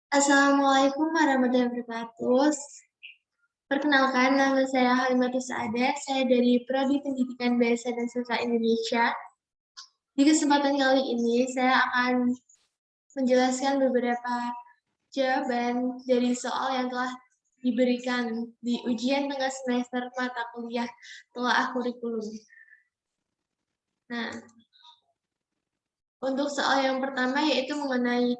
Assalamualaikum warahmatullahi wabarakatuh. Perkenalkan, nama saya Halimatus Saada. Saya dari Prodi Pendidikan Bahasa dan Sastra Indonesia. Di kesempatan kali ini, saya akan menjelaskan beberapa jawaban dari soal yang telah diberikan di ujian tengah semester mata kuliah telaah kurikulum. Nah, untuk soal yang pertama yaitu mengenai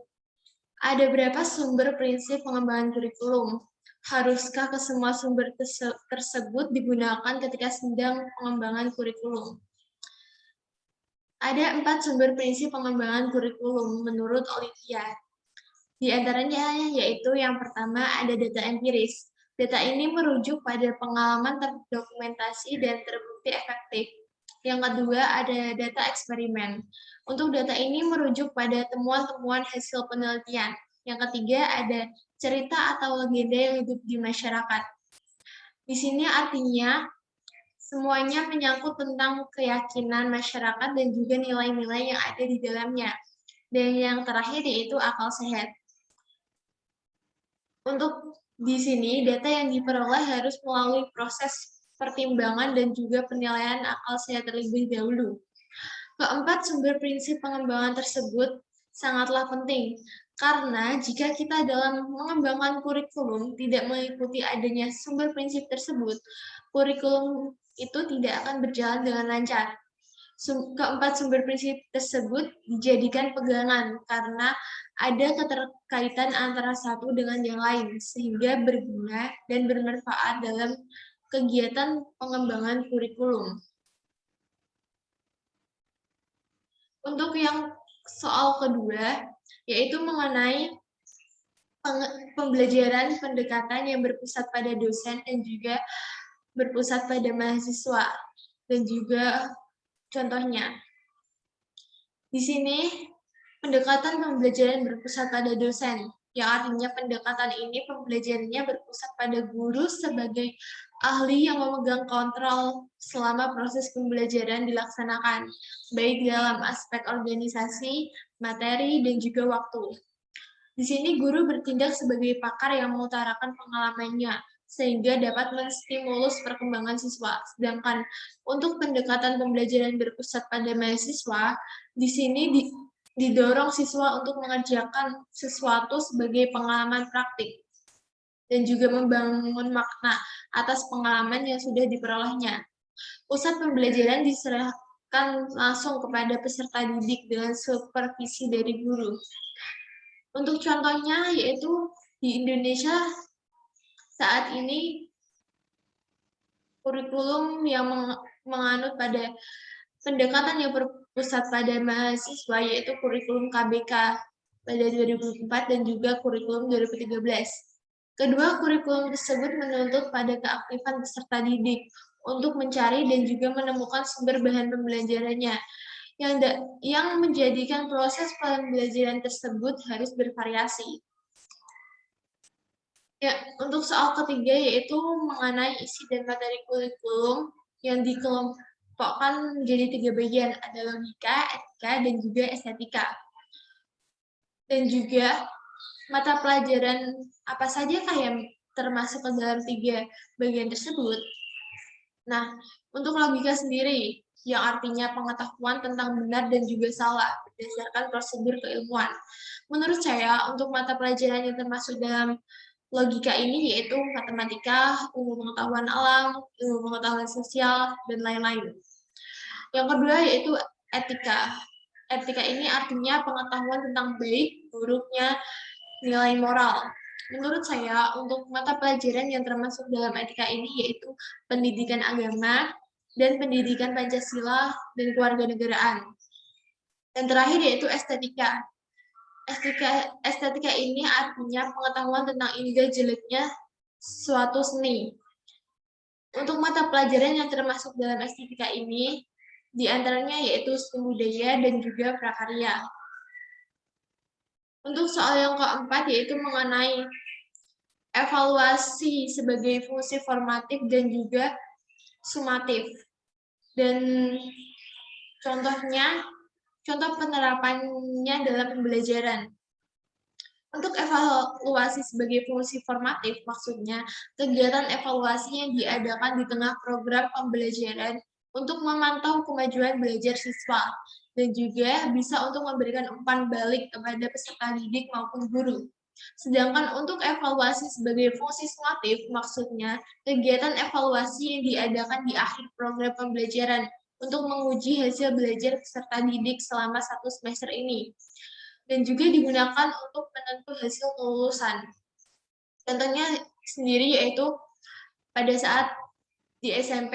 ada berapa sumber prinsip pengembangan kurikulum? Haruskah kesemua sumber tersebut digunakan ketika sedang pengembangan kurikulum? Ada 4 sumber prinsip pengembangan kurikulum menurut Olivia. Di antaranya yaitu yang pertama ada data empiris. Data ini merujuk pada pengalaman terdokumentasi dan terbukti efektif. Yang kedua ada data eksperimen. Untuk data ini merujuk pada temuan-temuan hasil penelitian. Yang ketiga ada cerita atau legenda yang hidup di masyarakat. Di sini artinya semuanya menyangkut tentang keyakinan masyarakat dan juga nilai-nilai yang ada di dalamnya. Dan yang terakhir yaitu akal sehat. Untuk di sini, data yang diperoleh harus melalui proses pertimbangan dan juga penilaian akal sehat terlebih dahulu. Keempat, sumber prinsip pengembangan tersebut sangatlah penting, karena jika kita dalam mengembangkan kurikulum tidak mengikuti adanya sumber prinsip tersebut, kurikulum itu tidak akan berjalan dengan lancar. Keempat sumber prinsip tersebut dijadikan pegangan karena ada keterkaitan antara satu dengan yang lain, sehingga berguna dan bermanfaat dalam kegiatan pengembangan kurikulum. Untuk yang soal kedua, yaitu mengenai pembelajaran pendekatan yang berpusat pada dosen dan juga berpusat pada mahasiswa, dan juga contohnya. Di sini, pendekatan pembelajaran berpusat pada dosen, yang artinya pendekatan ini pembelajarannya berpusat pada guru sebagai ahli yang memegang kontrol selama proses pembelajaran dilaksanakan, baik dalam aspek organisasi, materi, dan juga waktu. Di sini guru bertindak sebagai pakar yang mengutarakan pengalamannya, sehingga dapat menstimulus perkembangan siswa. Sedangkan untuk pendekatan pembelajaran berpusat pada mahasiswa, di sini didorong siswa untuk mengerjakan sesuatu sebagai pengalaman praktik dan juga membangun makna atas pengalaman yang sudah diperolehnya. Pusat pembelajaran diserahkan langsung kepada peserta didik dengan supervisi dari guru. Untuk contohnya yaitu di Indonesia saat ini kurikulum yang menganut pada pendekatan yang berpusat pada mahasiswa yaitu kurikulum KBK pada 2004 dan juga kurikulum 2013. Kedua kurikulum tersebut menuntut pada keaktifan peserta didik untuk mencari dan juga menemukan sumber bahan pembelajarannya yang menjadikan proses pembelajaran tersebut harus bervariasi. Ya, untuk soal ketiga yaitu mengenai isi dan materi kurikulum yang dikelompokkan menjadi 3 bagian, ada logika, etika, dan juga estetika. Dan juga mata pelajaran apa saja yang termasuk ke dalam 3 bagian tersebut. Nah, untuk logika sendiri, yang artinya pengetahuan tentang benar dan juga salah berdasarkan prosedur keilmuan. Menurut saya, untuk mata pelajaran yang termasuk dalam logika ini yaitu matematika, ilmu pengetahuan alam, ilmu pengetahuan sosial, dan lain-lain. Yang kedua yaitu etika. Etika ini artinya pengetahuan tentang baik, buruknya, nilai moral. Menurut saya, untuk mata pelajaran yang termasuk dalam etika ini yaitu pendidikan agama dan pendidikan Pancasila dan kewarganegaraan. Dan terakhir yaitu estetika. Estetika ini artinya pengetahuan tentang indah jeleknya suatu seni. Untuk mata pelajaran yang termasuk dalam estetika ini, diantaranya yaitu seni budaya dan juga prakarya. Untuk soal yang keempat yaitu mengenai evaluasi sebagai fungsi formatif dan juga sumatif. Dan contoh penerapannya dalam pembelajaran. Untuk evaluasi sebagai fungsi formatif, maksudnya kegiatan evaluasi yang diadakan di tengah program pembelajaran untuk memantau kemajuan belajar siswa, dan juga bisa untuk memberikan umpan balik kepada peserta didik maupun guru. Sedangkan untuk evaluasi sebagai fungsi sumatif, maksudnya kegiatan evaluasi yang diadakan di akhir program pembelajaran untuk menguji hasil belajar peserta didik selama 1 semester ini, dan juga digunakan untuk menentu hasil kelulusan. Contohnya sendiri yaitu pada saat di SMP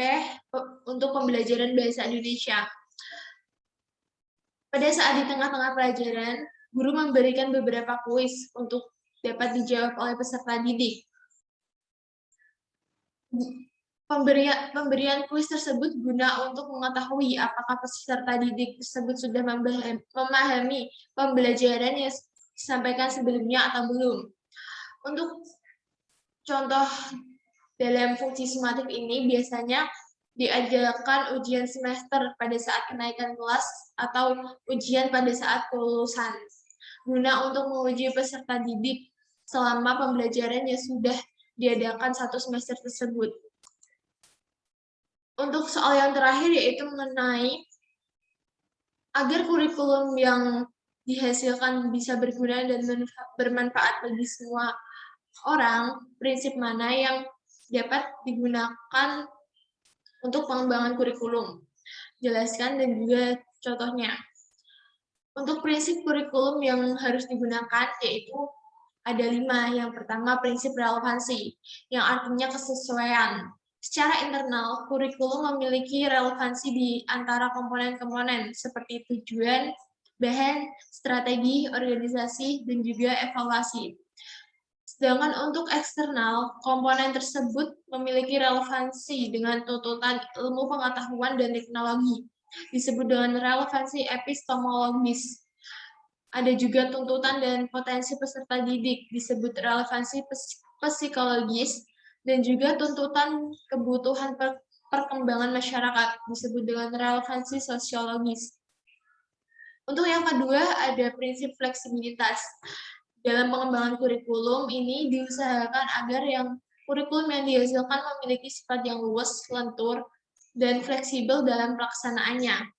untuk pembelajaran bahasa Indonesia. Pada saat di tengah-tengah pelajaran, guru memberikan beberapa kuis untuk dapat dijawab oleh peserta didik. Pemberian kuis tersebut guna untuk mengetahui apakah peserta didik tersebut sudah memahami pembelajaran yang disampaikan sebelumnya atau belum. Untuk contoh dalam fungsi sumatif ini biasanya diadakan ujian semester pada saat kenaikan kelas atau ujian pada saat kelulusan, guna untuk menguji peserta didik selama pembelajaran yang sudah diadakan 1 semester tersebut. Untuk soal yang terakhir yaitu mengenai agar kurikulum yang dihasilkan bisa berguna dan bermanfaat bagi semua orang, prinsip mana yang dapat digunakan untuk pengembangan kurikulum. Jelaskan dan juga contohnya. Untuk prinsip kurikulum yang harus digunakan yaitu ada 5. Yang pertama, prinsip relevansi, yang artinya kesesuaian. Secara internal, kurikulum memiliki relevansi di antara komponen-komponen seperti tujuan, bahan, strategi, organisasi, dan juga evaluasi. Sedangkan untuk eksternal, komponen tersebut memiliki relevansi dengan tuntutan ilmu pengetahuan dan teknologi, disebut dengan relevansi epistemologis. Ada juga tuntutan dan potensi peserta didik, disebut relevansi psikologis, dan juga tuntutan kebutuhan perkembangan masyarakat, disebut dengan relevansi sosiologis. Untuk yang kedua, ada prinsip fleksibilitas. Dalam pengembangan kurikulum ini diusahakan agar kurikulum yang dihasilkan memiliki sifat yang luas, lentur, dan fleksibel dalam pelaksanaannya.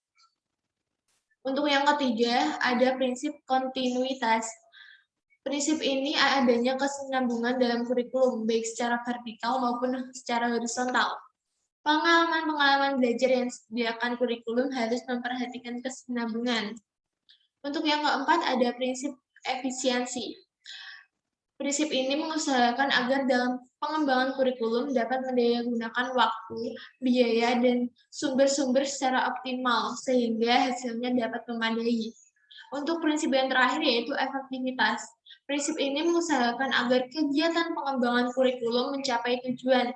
Untuk yang ketiga, ada prinsip kontinuitas. Prinsip ini adanya kesinambungan dalam kurikulum, baik secara vertikal maupun secara horizontal. Pengalaman-pengalaman belajar yang disediakan kurikulum harus memperhatikan kesinambungan. Untuk yang keempat, ada prinsip efisiensi. Prinsip ini mengusahakan agar dalam pengembangan kurikulum dapat mendayagunakan waktu, biaya, dan sumber-sumber secara optimal, sehingga hasilnya dapat memadai. Untuk prinsip yang terakhir yaitu efektivitas. Prinsip ini mengusahakan agar kegiatan pengembangan kurikulum mencapai tujuan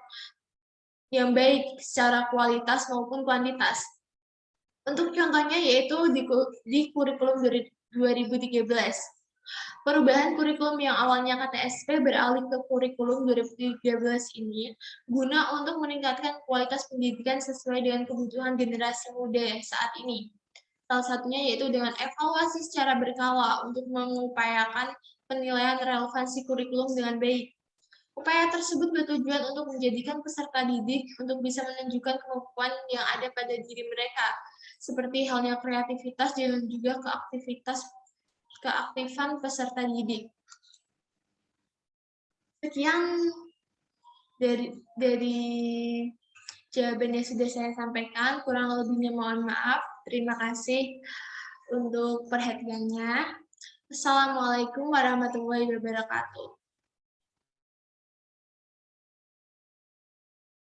yang baik secara kualitas maupun kuantitas. Untuk contohnya yaitu di kurikulum 2013. Perubahan kurikulum yang awalnya KTSP beralih ke kurikulum 2013 ini guna untuk meningkatkan kualitas pendidikan sesuai dengan kebutuhan generasi muda saat ini. Salah satunya yaitu dengan evaluasi secara berkala untuk mengupayakan penilaian relevansi kurikulum dengan baik. Upaya tersebut bertujuan untuk menjadikan peserta didik untuk bisa menunjukkan kemampuan yang ada pada diri mereka, seperti halnya kreativitas dan juga keaktifan peserta didik. Sekian dari jawaban yang sudah saya sampaikan, kurang lebihnya mohon maaf. Terima kasih untuk perhatiannya. Assalamualaikum warahmatullahi wabarakatuh.